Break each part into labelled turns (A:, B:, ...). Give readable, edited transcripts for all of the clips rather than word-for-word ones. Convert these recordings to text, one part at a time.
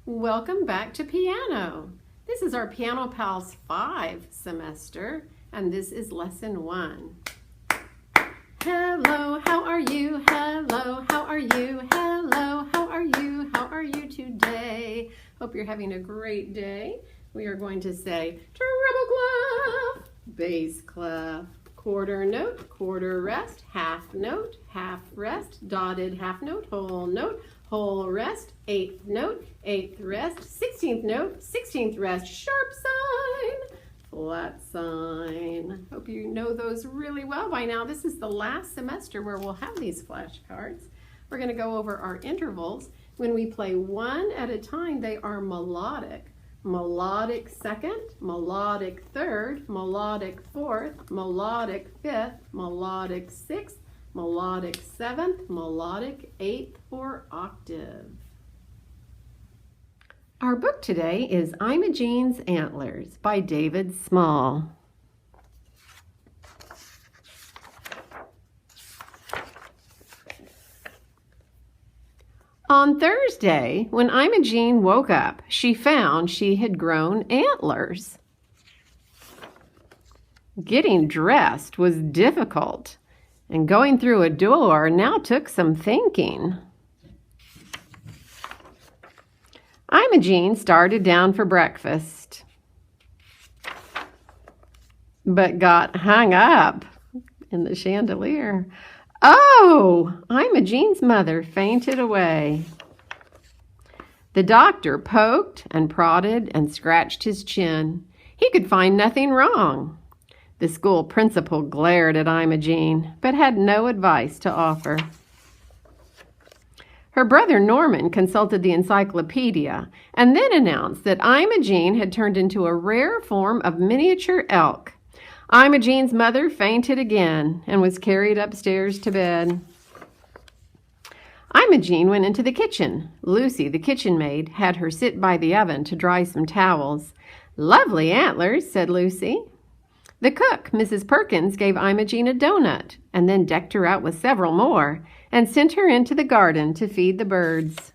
A: Welcome back to piano. This is our Piano Pals 5 semester, and this is lesson 1. Hello, how are you? Hello, how are you? Hello, how are you? How are you today? Hope you're having a great day. We are going to say treble clef, bass clef, quarter note, quarter rest, half note, half rest, dotted half note, whole rest, eighth note, eighth rest, 16th note, 16th rest, sharp sign, flat sign. Hope you know those really well by now. This is the last semester where we'll have these flashcards. We're going to go over our intervals. When we play one at a time, they are melodic. Melodic second, melodic third, melodic fourth, melodic fifth, melodic sixth, melodic seventh, melodic eighth, or octave. Our book today is Imogene's Antlers by David Small. On Thursday, when Imogene woke up, she found she had grown antlers. Getting dressed was difficult, and going through a door now took some thinking. Imogene started down for breakfast, but got hung up in the chandelier. Oh! Imogene's mother fainted away. The doctor poked and prodded and scratched his chin. He could find nothing wrong. The school principal glared at Imogene, but had no advice to offer. Her brother Norman consulted the encyclopedia and then announced that Imogene had turned into a rare form of miniature elk. Imogene's mother fainted again and was carried upstairs to bed. Imogene went into the kitchen. Lucy, the kitchen maid, had her sit by the oven to dry some towels. "Lovely antlers," said Lucy. The cook, Mrs. Perkins, gave Imogene a donut and then decked her out with several more and sent her into the garden to feed the birds.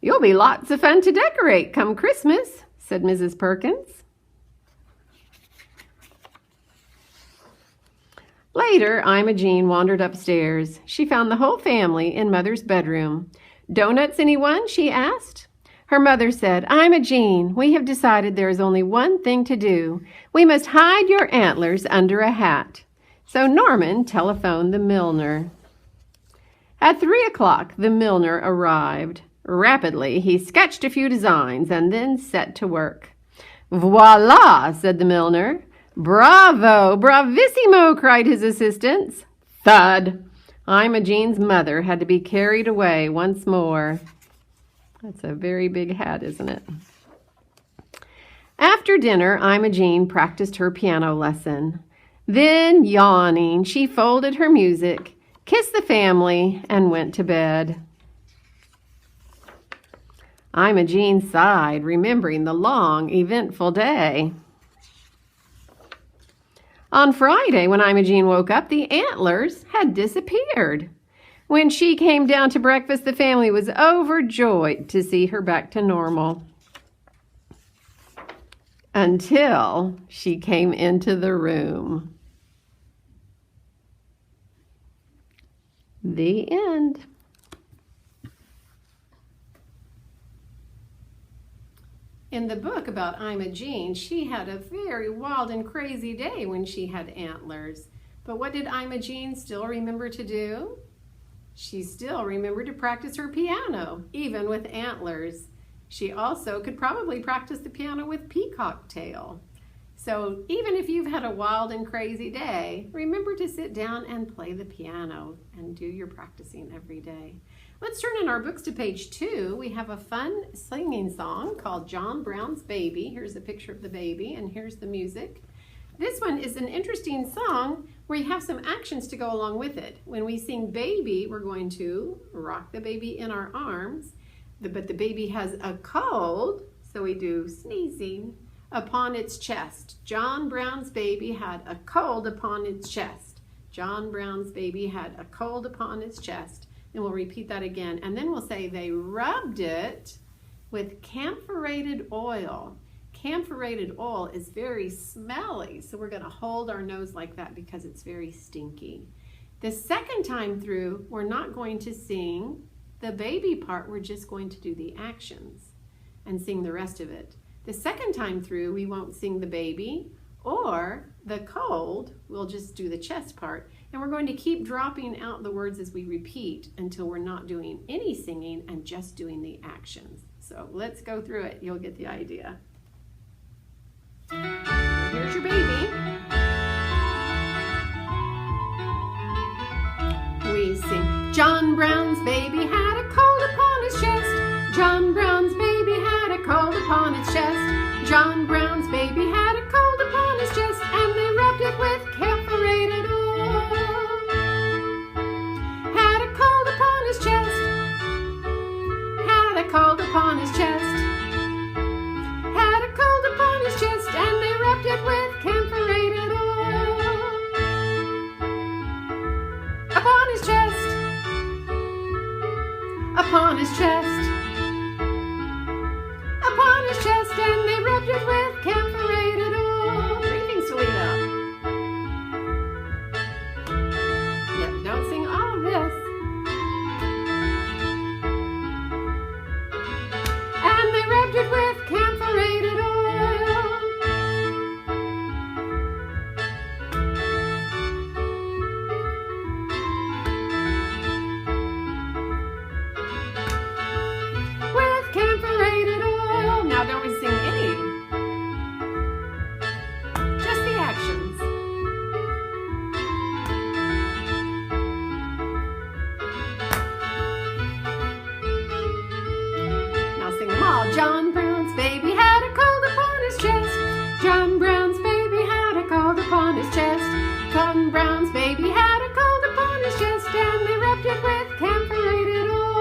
A: "You'll be lots of fun to decorate come Christmas," said Mrs. Perkins. Later, Imogene wandered upstairs. She found the whole family in Mother's bedroom. "Donuts, anyone?" she asked. Her mother said, "Imogene, we have decided there is only one thing to do. We must hide your antlers under a hat." So Norman telephoned the milliner. At 3 o'clock, the milliner arrived. Rapidly, he sketched a few designs and then set to work. "Voila!" said the milliner. "Bravo! Bravissimo!" cried his assistants. Thud! Imogene's mother had to be carried away once more. That's a very big hat, isn't it? After dinner, Imogene practiced her piano lesson. Then, yawning, she folded her music, kissed the family, and went to bed. Imogene sighed, remembering the long, eventful day. On Friday, when Imogene woke up, the antlers had disappeared. When she came down to breakfast, the family was overjoyed to see her back to normal. Until she came into the room. The end. In the book about Imogene, she had a very wild and crazy day when she had antlers. But what did Imogene still remember to do? She still remembered to practice her piano, even with antlers. She also could probably practice the piano with peacock tail. So even if you've had a wild and crazy day, remember to sit down and play the piano and do your practicing every day. Let's turn in our books to page 2. We have a fun singing song called John Brown's Baby. Here's a picture of the baby, and here's the music. This one is an interesting song where you have some actions to go along with it. When we sing baby, we're going to rock the baby in our arms, but the baby has a cold, so we do sneezing upon its chest. John Brown's baby had a cold upon its chest. John Brown's baby had a cold upon its chest. And we'll repeat that again. And then we'll say they rubbed it with camphorated oil. Camphorated oil is very smelly, so we're going to hold our nose like that because it's very stinky. The second time through, we're not going to sing the baby part, we're just going to do the actions and sing the rest of it. The second time through, we won't sing the baby or the cold, we'll just do the chest part. And we're going to keep dropping out the words as we repeat until we're not doing any singing and just doing the actions. So let's go through it, you'll get the idea. Here's your baby. We sing, John Brown's baby had a cold upon his chest. John Brown's baby had a cold upon his chest. John Brown's baby had a cold upon his chest, and they rubbed it with camphorated oil. Had a cold upon his chest. Had a cold upon his chest. Had a cold upon his chest, and they rubbed it with camphorated oil. Upon his chest. Upon his chest. Upon his chest, and they rubbed it with camphorated oil. 3 things to leave out. Yep, don't sing all of this. And they rubbed it with camphorated oil. With camphorated oil. Now don't we sing any? Just the actions. Now sing them all. John Brown's baby had a cold upon his chest. John Brown's baby had a cold upon his chest. John Brown's baby had a cold upon his chest, and they rubbed it with camphorated oil.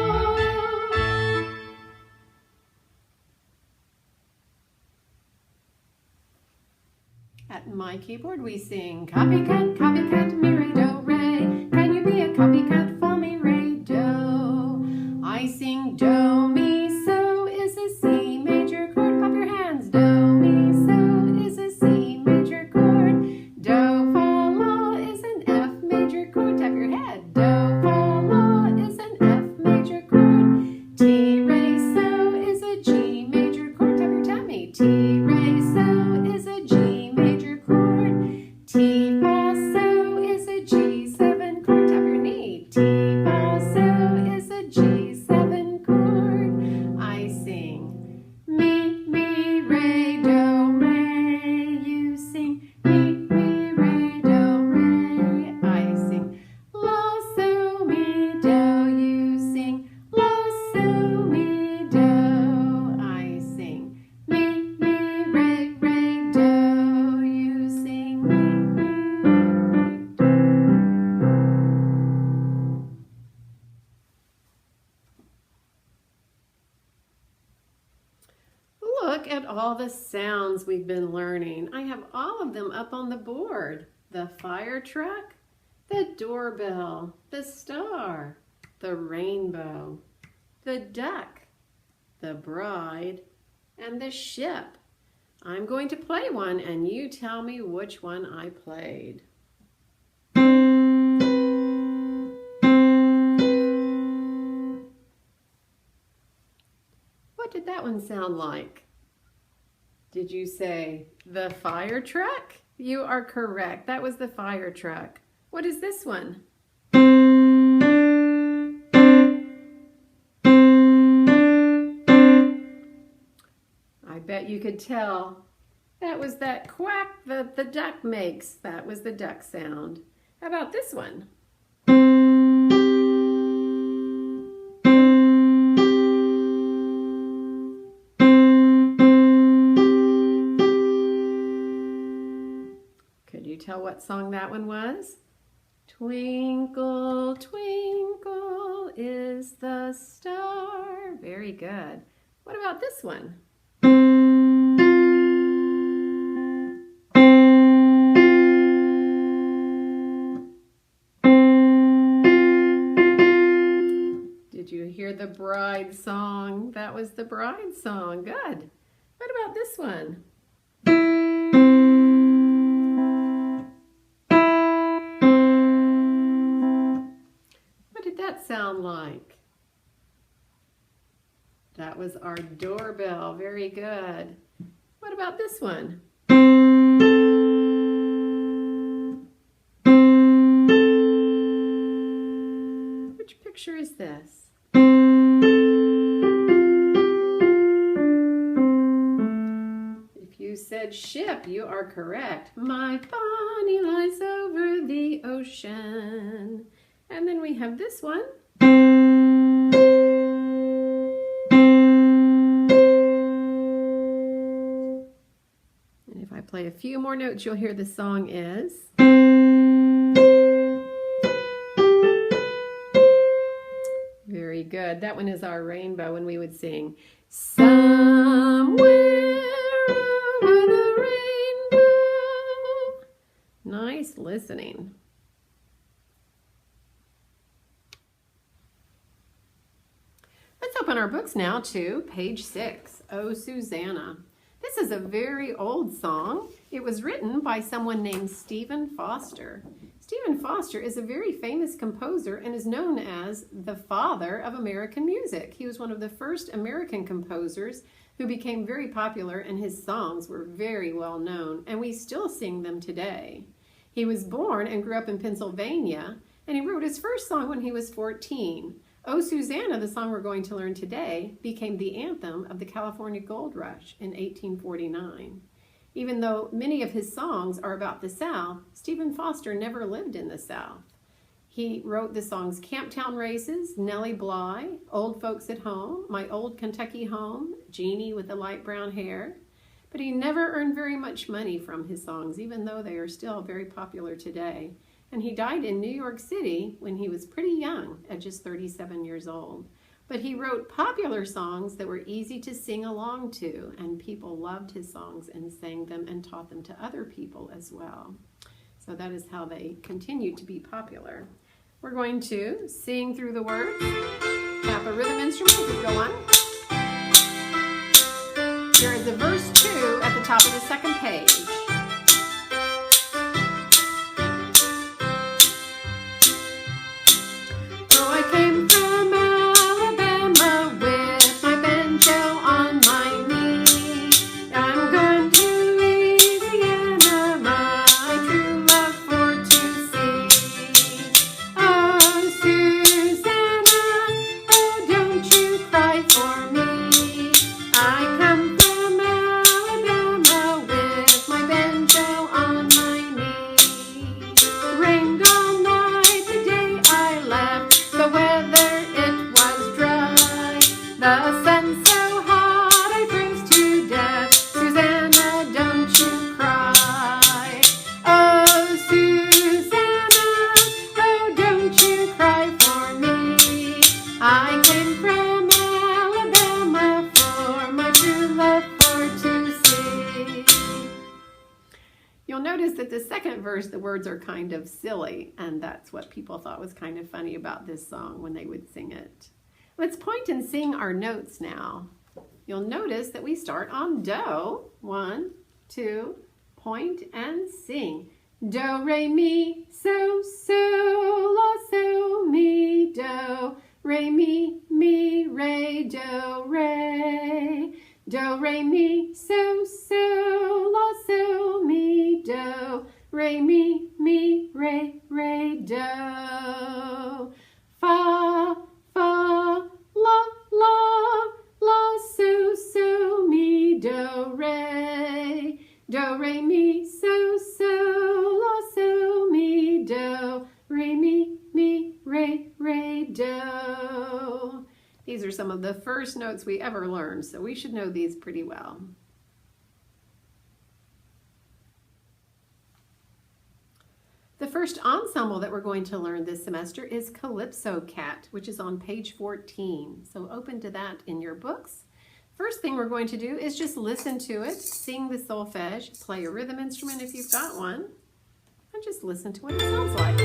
A: At my keyboard we sing, copycat, copycat, mi, re, do, re. Can you be a copycat for me, re, do? I sing do, mi, so is a C major chord. Clap your hands. Do, mi, so is a C major chord. Do, fa, la is an F major chord. Tap your head. Do, fa, la is an F major chord. T, re, so is a G major chord. Tap your tummy. T, re, so is a G major chord. T, fa, so is a G7 chord. Tap your knee. T, fa, so is a G7 chord. I sing mi, mi, re, do, re. You sing mi, mi, re, do, re. I sing la, so, mi, do. You sing la, so, mi, do. I sing mi, mi, re, re, do. You sing mi, mi, re, do. Look at all the sounds we've been learning. I have all of them up on the board. The fire truck, the doorbell, the star, the rainbow, the duck, the bride, and the ship. I'm going to play one and you tell me which one I played. What did that one sound like? Did you say the fire truck? You are correct. That was the fire truck. What is this one? I bet you could tell. That was that quack that the duck makes. That was the duck sound. How about this one? Could you tell what song that one was? Twinkle, twinkle is the star. Very good. What about this one? there, the bride song. That was the bride song. Good. What about this one? What did that sound like? That was our doorbell. Very good. What about this one? Which picture is this? If you said ship, you are correct. My Bonnie lies over the ocean. And then we have this one. And if I play a few more notes, you'll hear the song is. Very good. That one is our rainbow when we would sing, somewhere over the rainbow. Nice listening. Let's open our books now to page 6, Oh Susanna. This is a very old song. It was written by someone named Stephen Foster. Stephen Foster is a very famous composer and is known as the father of American music. He was one of the first American composers who became very popular, and his songs were very well known, and we still sing them today. He was born and grew up in Pennsylvania, and he wrote his first song when he was 14. Oh Susanna, the song we're going to learn today, became the anthem of the California Gold Rush in 1849. Even though many of his songs are about the South, Stephen Foster never lived in the South. He wrote the songs Camptown Races, Nellie Bly, Old Folks at Home, My Old Kentucky Home, Jeannie with the Light Brown Hair. But he never earned very much money from his songs, even though they are still very popular today. And he died in New York City when he was pretty young, at just 37 years old. But he wrote popular songs that were easy to sing along to, and people loved his songs and sang them and taught them to other people as well. So that is how they continued to be popular. We're going to sing through the words, tap a rhythm instrument as we go on. Here is the verse 2 at the top of the second page. The sun's so hot I freeze to death. Susanna, don't you cry. Oh, Susanna, oh, don't you cry for me. I came from Alabama for my true love for to see. You'll notice that the second verse, the words are kind of silly, and that's what people thought was kind of funny about this song when they would sing it. Let's point and sing our notes now. You'll notice that we start on do. 1, 2, point and sing. Do, re, mi, so, la, so, mi, do. Re, mi, re, do, re. Do, re, mi, so, la, so, mi, do. Re, mi, re, do. Fa, fa, la, so, mi, do, re. Do, re, mi, so, la, so, mi, do. Re, mi, re, do. These are some of the first notes we ever learned, so we should know these pretty well. The first ensemble that we're going to learn this semester is Calypso Cat, which is on page 14. So open to that in your books. First thing we're going to do is just listen to it, sing the solfege, play a rhythm instrument if you've got one, and just listen to what it sounds like.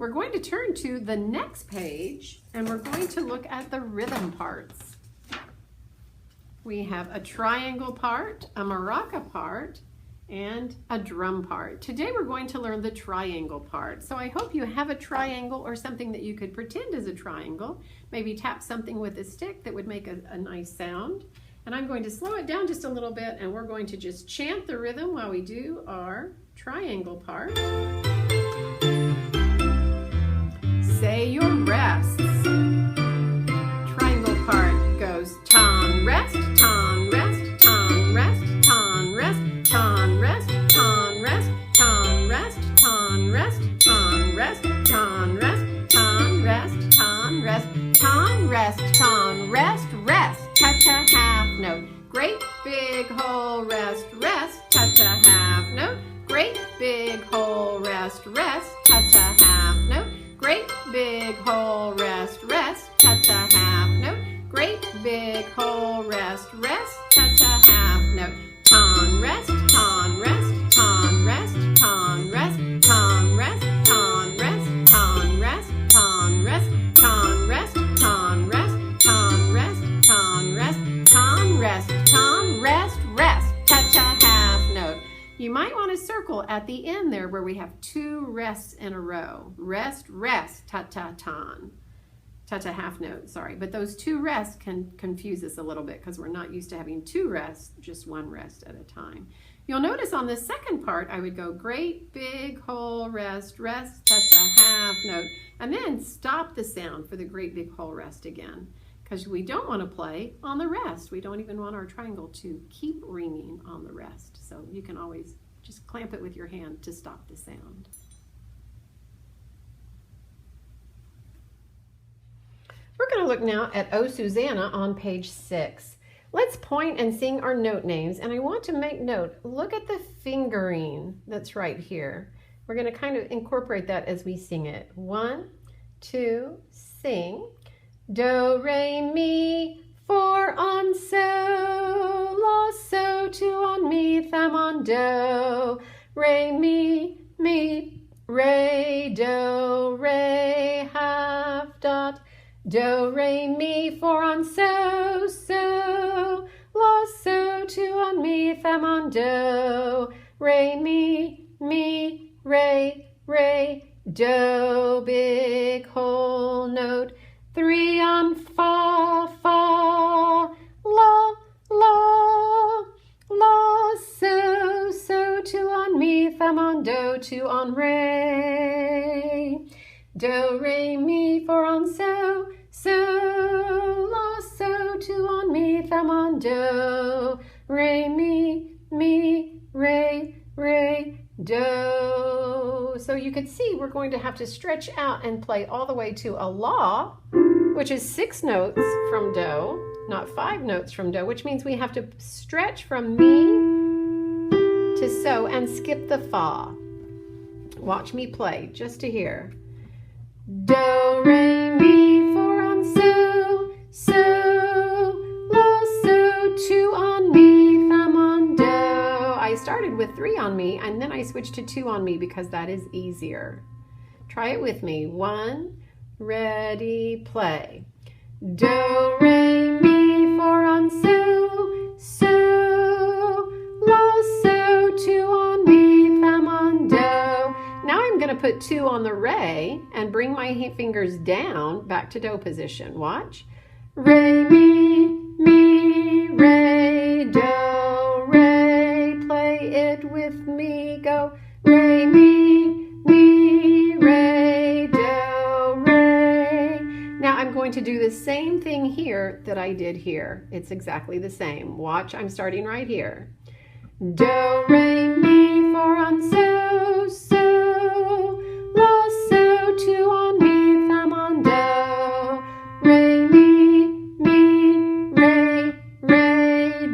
A: We're going to turn to the next page and we're going to look at the rhythm parts. We have a triangle part, a maraca part, and a drum part. Today we're going to learn the triangle part. So I hope you have a triangle or something that you could pretend is a triangle. Maybe tap something with a stick that would make a nice sound. And I'm going to slow it down just a little bit and we're going to just chant the rhythm while we do our triangle part. Say your rests. Triangle part goes ton, rest, ton, rest, ton, rest, ton, rest, ton, rest, ton, rest, ton, rest, ton, rest, ton, rest, ton, rest, ton, rest, ton, rest, ton, rest, ton, rest, rest, touch a half note. Great big whole rest, rest, touch a half note. Great big whole rest, rest, touch a half note. Great big whole rest, rest, touch a half note. Great big whole rest, rest, touch a half note. Ton, rest, ton, rest, ton, rest, ton, rest, ton, rest, ton, rest, ton, rest, ton, rest, ton, rest, ton, rest, ton, rest, ton, rest, ton, rest, ton, rest, rest, touch a half note. You might want to circle at the end there where we have two rests in a row. Rest, rest, ta-ta-ton. Ta-ta half note, sorry. But those two rests can confuse us a little bit because we're not used to having two rests, just one rest at a time. You'll notice on the second part, I would go great big whole rest, rest, touch a half note, and then stop the sound for the great big whole rest again. Because we don't want to play on the rest. We don't even want our triangle to keep ringing on the rest. So you can always just clamp it with your hand to stop the sound. We're going to look now at Oh Susanna on page 6. Let's point and sing our note names. And I want to make note, look at the fingering that's right here. We're going to kind of incorporate that as we sing it. 1, 2, sing. Do, re, mi, 4 on so, la, so, 2 on mi, thumb on do, re, mi, re, do, re, half dot, do, re, mi, 4 on so, so, la, so, 2 on mi, thumb on do, re, mi, re, do, big whole note, 3 on fa, fa, la, la, la, so, so, 2 on mi, thumb on do, 2 on re, do, re, mi, 4 on so, so, la, so, 2 on mi, thumb on do, re, mi, re, do. So you can see we're going to have to stretch out and play all the way to a la, which is 6 notes from do, not 5 notes from do, which means we have to stretch from mi to so and skip the fa. Watch me play just to hear. Do, re, mi, 4 on so, so, la, so, 2 on mi, thumb on do. I started with 3 on mi and then I switched to 2 on mi because that is easier. Try it with me. 1, ready, play. Do, re, mi, 4 on so, so, la, so, 2 on mi, thumb on do. Now I'm going to put 2 on the re and bring my fingers down back to do position. Watch. Re, mi, re, do, re. Play it with me. Go. Re, mi, re, do, re. Now I'm going to do the same thing here that I did here. It's exactly the same. Watch, I'm starting right here. Do, re, mi, 4 on so, so, la, so, 2 on mi, thumb on do, re, re,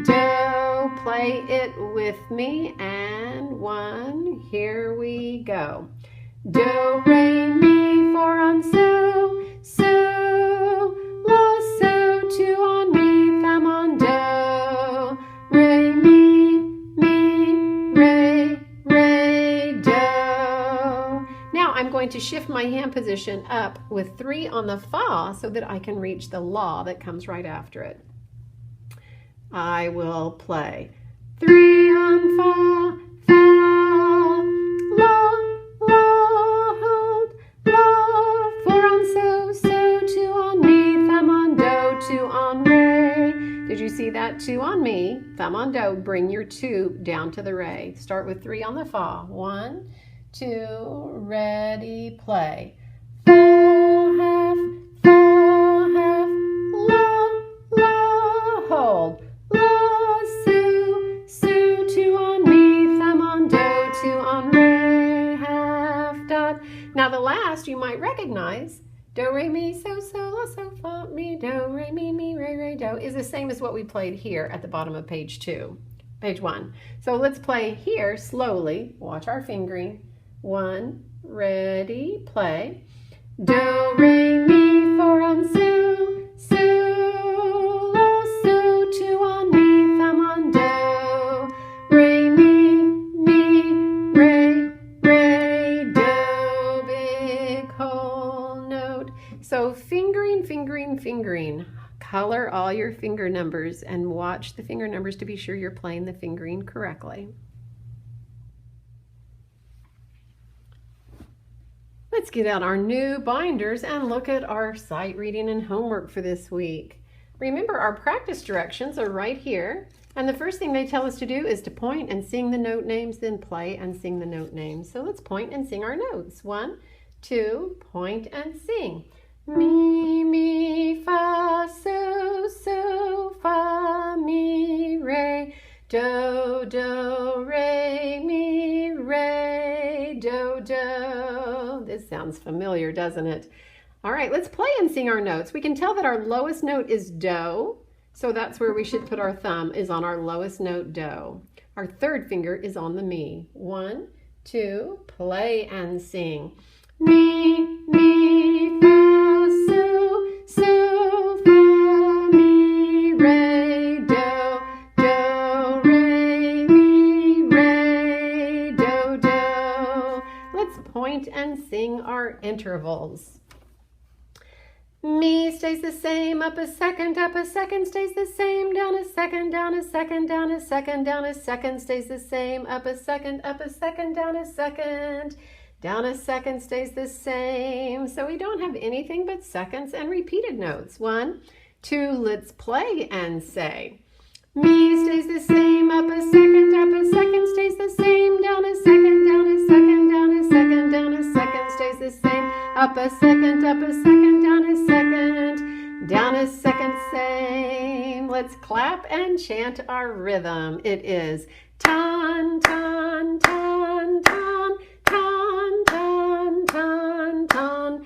A: do. Play it with me and 1, here we go. Do, re, mi, 4 on so, so, la, so, 2 on mi, thumb on do, re, re, do. Now I'm going to shift my hand position up with 3 on the fa so that I can reach the la that comes right after it. I will play 3 on fa, fa, la, la, hold, la, 4 on so, so, 2 on mi, thumb on do, 2 on re. Did you see that? 2 on mi, thumb on do, bring your 2 down to the re. Start with 3 on the fa. 1, 2, ready, play. Fa, half, la, la, hold. La, so, so, 2 on mi, thumb on do, 2 on re, half, dot. Now the last you might recognize, do, re, mi, so, so, la, so, fa, mi, do, re, mi, re, do, is the same as what we played here at the bottom of page 1. So let's play here slowly. Watch our fingering. 1, ready, play. Do, re, mi, 4 on so, so, la, so, 2 on mi, thumb on do, re, mi, re, do, big whole note. So fingering, fingering, fingering. Color all your finger numbers and watch the finger numbers to be sure you're playing the fingering correctly. Let's get out our new binders and look at our sight reading and homework for this week. Remember, our practice directions are right here, and the first thing they tell us to do is to point and sing the note names, then play and sing the note names. So let's point and sing our notes. 1, 2, point and sing. Mi, mi, fa, so, so, fa, mi, re, do, do, re, mi, re, do, do. This sounds familiar, doesn't it? All right, let's play and sing our notes. We can tell that our lowest note is do, so that's where we should put our thumb, is on our lowest note, do. Our third finger is on the mi. 1, 2, play and sing. Mi, mi, fa, so, so, fa, mi, re, do, do, re, mi, re, do, do. Let's point and sing our intervals. Mi stays the same, up a second, stays the same, down a second, down a second, down a second, down a second, stays the same, up a second, down a second. Down a second stays the same. So we don't have anything but seconds and repeated notes. 1, 2, let's play and say. Mi stays the same, up a second, stays the same, down a second, down a second, down a second, down a second, stays the same, up a second, down a second, down a second, same. Let's clap and chant our rhythm. It is ton, ton, ton, ton, ton, ton, ton, ton, ton,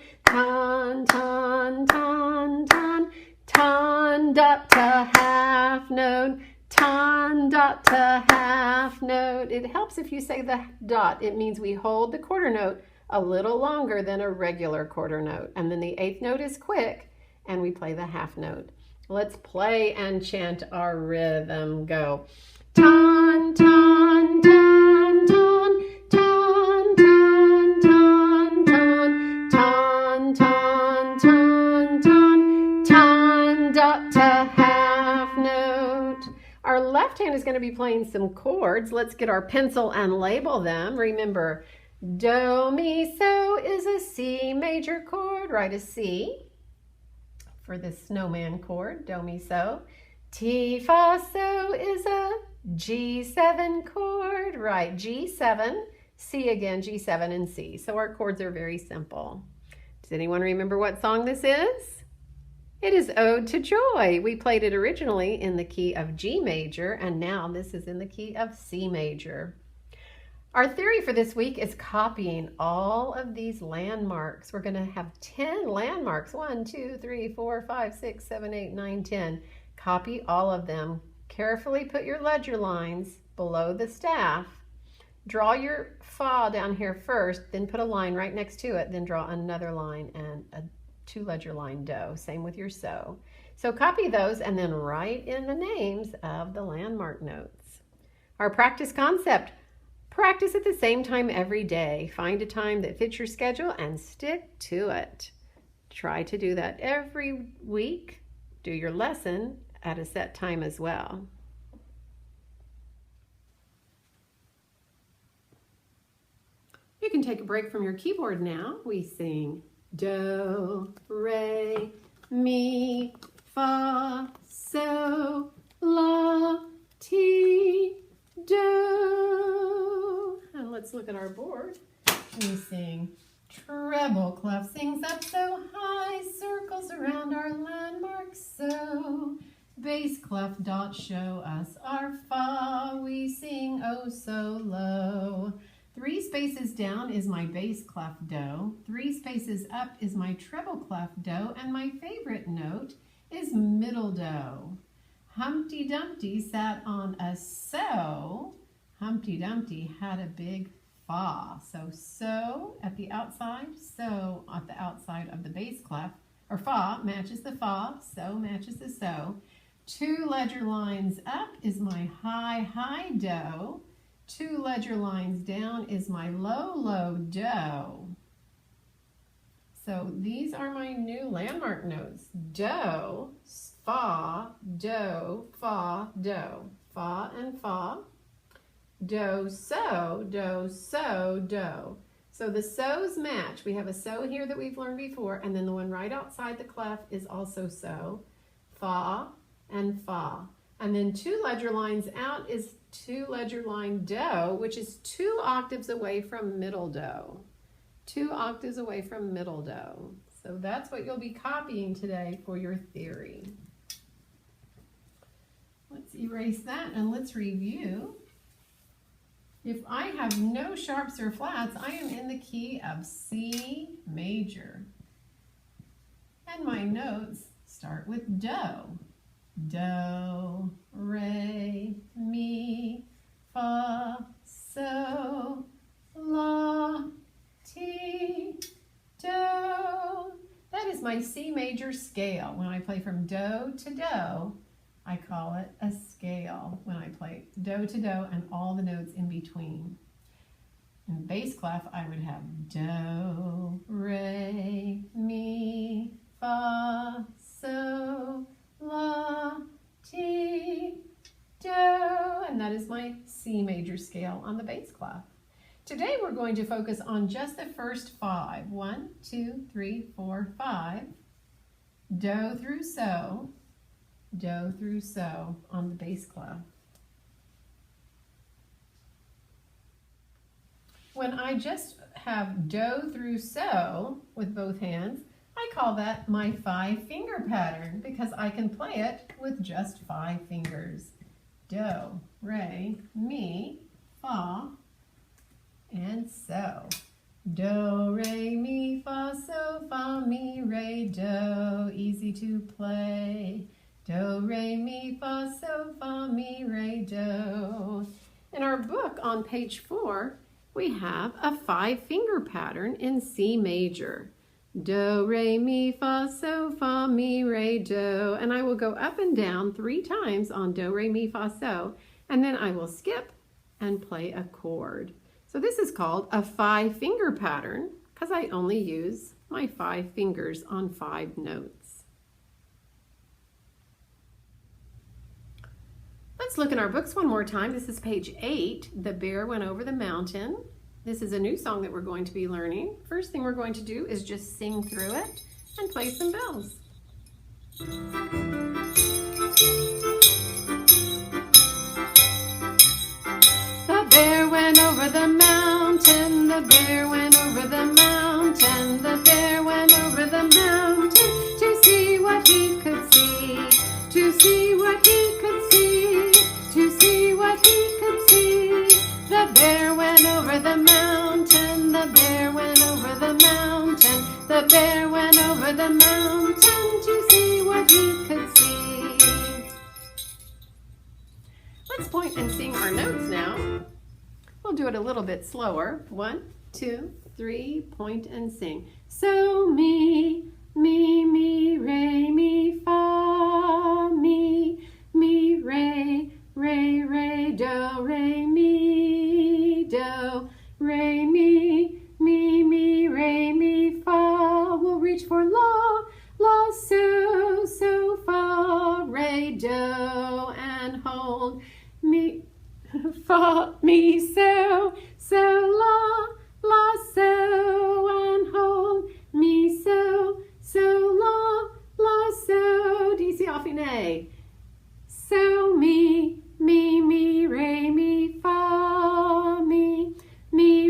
A: ton, ton, ton, ton, dot to half note, ton, dot to half note. It helps if you say the dot. It means we hold the quarter note a little longer than a regular quarter note. And then the 8th note is quick, and we play the half note. Let's play and chant our rhythm. Go. Ton, ton, ton, ton, ton, ton, ton, ton, ton, ton, ton, ton, ton, dot to half note. Our left hand is going to be playing some chords. Let's get our pencil and label them. Remember, do, mi, so is a C major chord. Write a C for the snowman chord, do, mi, so. Ti, fa, so is a G7 chord. Right, G7, C again, G7 and C. So our chords are very simple. Does anyone remember what song this is? It is Ode to Joy. We played it originally in the key of G major, and now this is in the key of C major. Our theory for this week is copying all of these landmarks. We're going to have 10 landmarks. 1, 2, 3, 4, 5, 6, 7, 8, 9, 10. Copy all of them. Carefully put your ledger lines below the staff. Draw your fa down here first, then put a line right next to it, then draw another line and a 2 ledger line do. Same with your so. So copy those and then write in the names of the landmark notes. Our practice concept. Practice at the same time every day. Find a time that fits your schedule and stick to it. Try to do that every week. Do your lesson at a set time as well. You can take a break from your keyboard now. We sing do, re, mi, fa, so, la, ti, do. And let's look at our board. We sing treble clef sings up so high, circles around our landmark so. Bass clef dots show us our fa, we sing oh so low. 3 spaces down is my bass clef do, 3 spaces up is my treble clef do, and my favorite note is middle do. Humpty Dumpty sat on a so. Humpty Dumpty had a big fa. So at the outside, so at the outside of the bass clef, or fa matches the fa, so matches the so. 2 ledger lines up is my high do. 2 ledger lines down is my low do. So these are my new landmark notes. Do, fa, do, fa, do. Fa and fa. Do, so, do, so, do. So the so's match. We have a so here that we've learned before, and then the one right outside the clef is also so. Fa and fa. And then 2 ledger lines out is 2 ledger line do, which is 2 octaves away from middle do. 2 octaves away from middle do. So that's what you'll be copying today for your theory. Let's erase that and let's review. If I have no sharps or flats, I am in the key of C major. And my notes start with do. Do, re, mi, fa, so, la, ti, do. That is my C major scale. When I play from do to do, I call it a scale when I play do to do and all the notes in between. In bass clef, I would have do, re, mi, fa, so, la, ti, do, and that is my C major scale on the bass clef. Today we're going to focus on just the first 5. 1, 2, 3, 4, 5. Do through so on the bass clef. When I just have do through so with both hands, I call that my 5-finger pattern because I can play it with just 5 fingers. Do, re, mi, fa, and so. Do, re, mi, fa, so, fa, mi, re, do. Easy to play. Do, re, mi, fa, so, fa, mi, re, do. In our book on page 4, we have a 5-finger pattern in C major. Do, re, mi, fa, so, fa, mi, re, do. And I will go up and down 3 times on do, re, mi, fa, so, and then I will skip and play a chord. So this is called a 5-finger pattern because I only use my 5 fingers on 5 notes. Let's look in our books one more time. This is page 8, The Bear Went Over the Mountain. This is a new song that we're going to be learning. First thing we're going to do is just sing through it and play some bells. The bear went over the mountain, the bear went over the mountain, the bear went over the mountain to see what he could see, to see what he could see, to see what he could see. The bear went over the mountain, the bear went over the mountain, the bear went over the mountain to see what he could see. Let's point and sing our notes now. We'll do it a little bit slower. 1, 2, 3, point and sing. So, mi, mi, re, mi, fa, mi, re, do, re, mi, do, re, mi, re, mi, fa. We'll reach for la, la, so, so, fa, re, do, and hold, mi, fa, mi, so, so, la, la, so, and hold, mi, so, so, la, la, so. Do you see affine? So, mi, re, mi, fa, mi,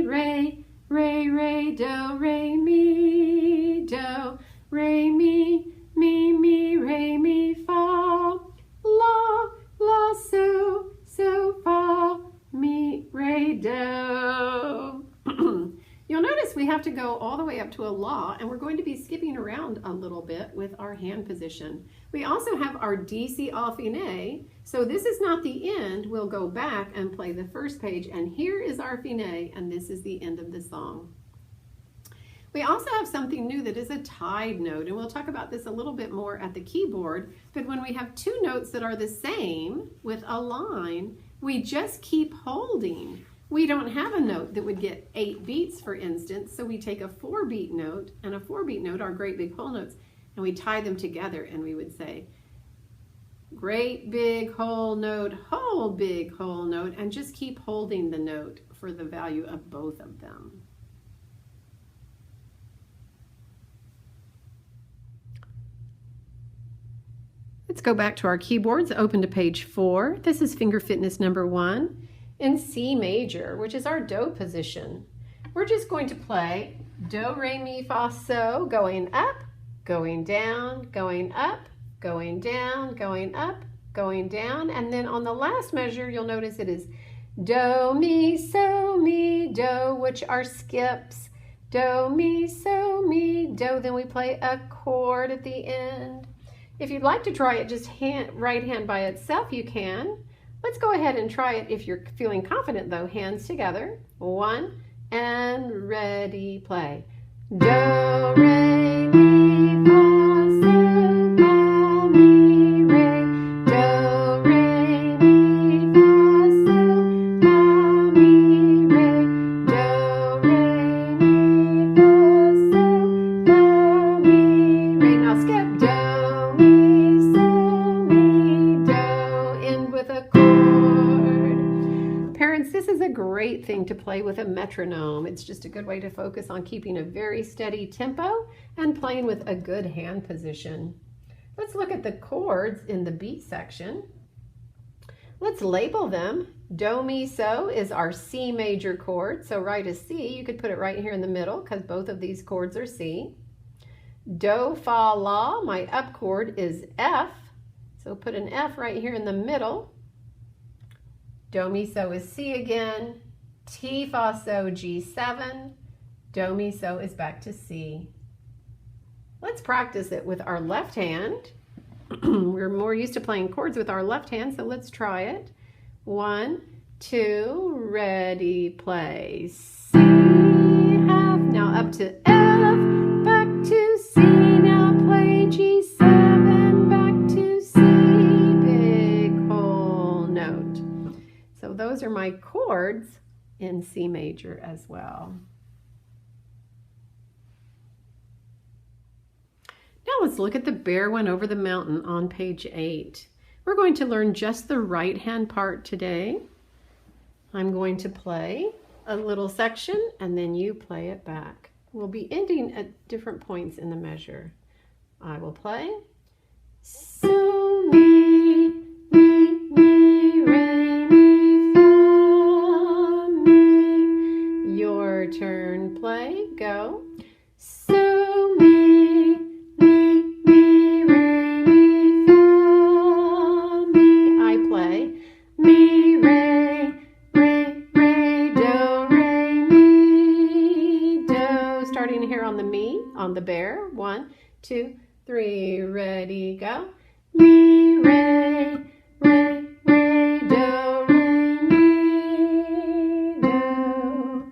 A: re, do, re, mi, do, re, mi, re, mi, fa, la, la, so, so, fa, mi, re, do. You'll notice we have to go all the way up to a la, and we're going to be skipping around a little bit with our hand position. We also have our DC affine, so this is not the end. We'll go back and play the first page, and here is our fine, and this is the end of the song. We also have something new that is a tied note, and we'll talk about this a little bit more at the keyboard, but when we have two notes that are the same with a line, we just keep holding. We don't have a note that would get 8 beats, for instance, so we take a 4-beat note, and a 4-beat note are great big whole notes, and we tie them together, and we would say, great big whole note, whole big whole note, and just keep holding the note for the value of both of them. Let's go back to our keyboards, open to page 4. This is finger fitness number 1. In C major, which is our do position. We're just going to play do, re, mi, fa, so, going up, going down, going up, going down, going up, going down, and then on the last measure, you'll notice it is do, mi, do, which are skips. Do, mi, do, then we play a chord at the end. If you'd like to try it just right hand by itself, you can. Let's go ahead and try it if you're feeling confident though. Hands together. 1, and ready, play. Do, re, mi, fa, so, fa, mi, re. Do, re, mi, fa, so, fa, mi, re. Do, re, mi, fa, so, fa, mi, re. Now skip. Do, mi, do. End with a chord. Parents, this is a great thing to play with a metronome. It's just a good way to focus on keeping a very steady tempo and playing with a good hand position. Let's look at the chords in the beat section. Let's label them. Do, mi, so is our C major chord. So write a C. You could put it right here in the middle because both of these chords are C. Do, fa, la, my up chord is F. So put an F right here in the middle. Do, mi, so is C again. T, fa, so, G7. Do, mi, so is back to C. Let's practice it with our left hand. We're more used to playing chords with our left hand, so let's try it. 1, 2, ready, play. C, F, now up to F, back to C, now play G7, back to C, big whole note. So those are my chords in C major as well. Now let's look at the bear went over the mountain on page 8. We're going to learn just the right hand part today. I'm going to play a little section and then you play it back. We'll be ending at different points in the measure. I will play. So, mi, re, mi, fa, mi. Your turn, play, go. So, mi, re, mi, fa, mi. I play. Mi, re, do, re, mi, do. Starting here on the mi, on the bear. 1, 2, 3, ready, go. Mi, re, do, re, mi, do.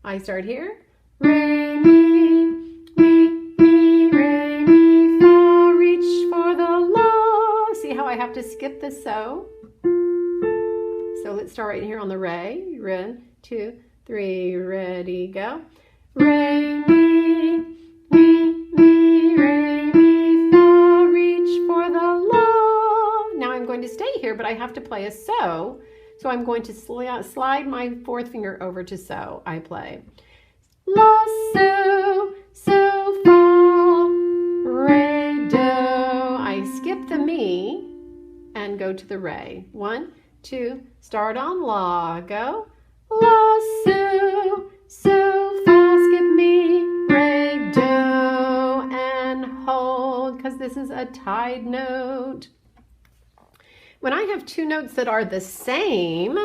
A: I start here. Re, mi, re, mi, fa. Reach for the la. See how I have to skip the so? So let's start right here on the re. 1, 2, 3, ready, go. Re, mi, re, mi, fa, reach for the la. Now I'm going to stay here, but I have to play a so. So I'm going to slide my 4th finger over to so. I play la, so, so, fa, re, do. I skip the mi and go to the re. 1, 2, start on la, go. La, so, so, fa, skip mi, re, do, and hold, because this is a tied note. When I have 2 notes that are the same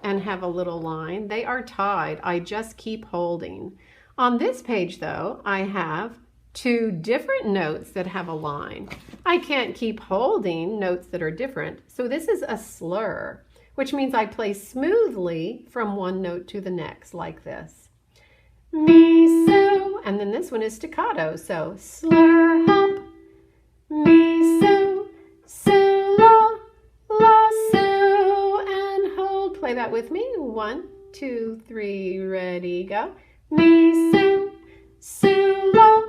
A: and have a little line, they are tied. I just keep holding. On this page, though, I have 2 different notes that have a line. I can't keep holding notes that are different, so this is a slur, which means I play smoothly from one note to the next, like this. Mi, so, and then this one is staccato, so slur, hop, mi, so, so, la, la, so, and hold. Play that with me. 1, 2, 3, ready, go. Mi, so, so, la,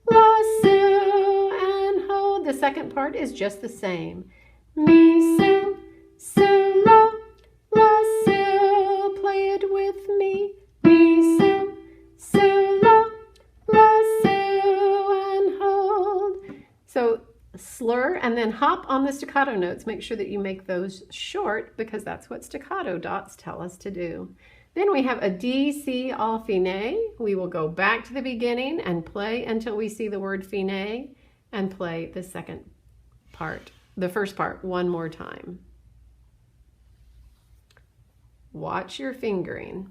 A: la, so, and hold. The second part is just the same. Mi, so, so, la, la, so. Play it with me. Mi, so, so, la, la, so, and hold. So slur and then hop on the staccato notes. Make sure that you make those short because that's what staccato dots tell us to do. Then we have a D, C, all fine. We will go back to the beginning and play until we see the word fine and play the second part, the first part, one more time. Watch your fingering.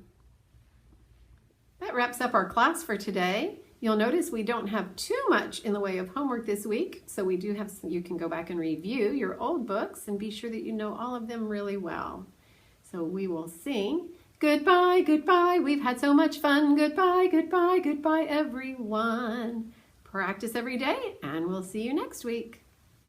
A: That wraps up our class for today. You'll notice we don't have too much in the way of homework this week, so we do have you can go back and review your old books and be sure that you know all of them really well. So we will sing goodbye, goodbye, we've had so much fun. Goodbye, goodbye, goodbye, everyone. Practice every day, and we'll see you next week.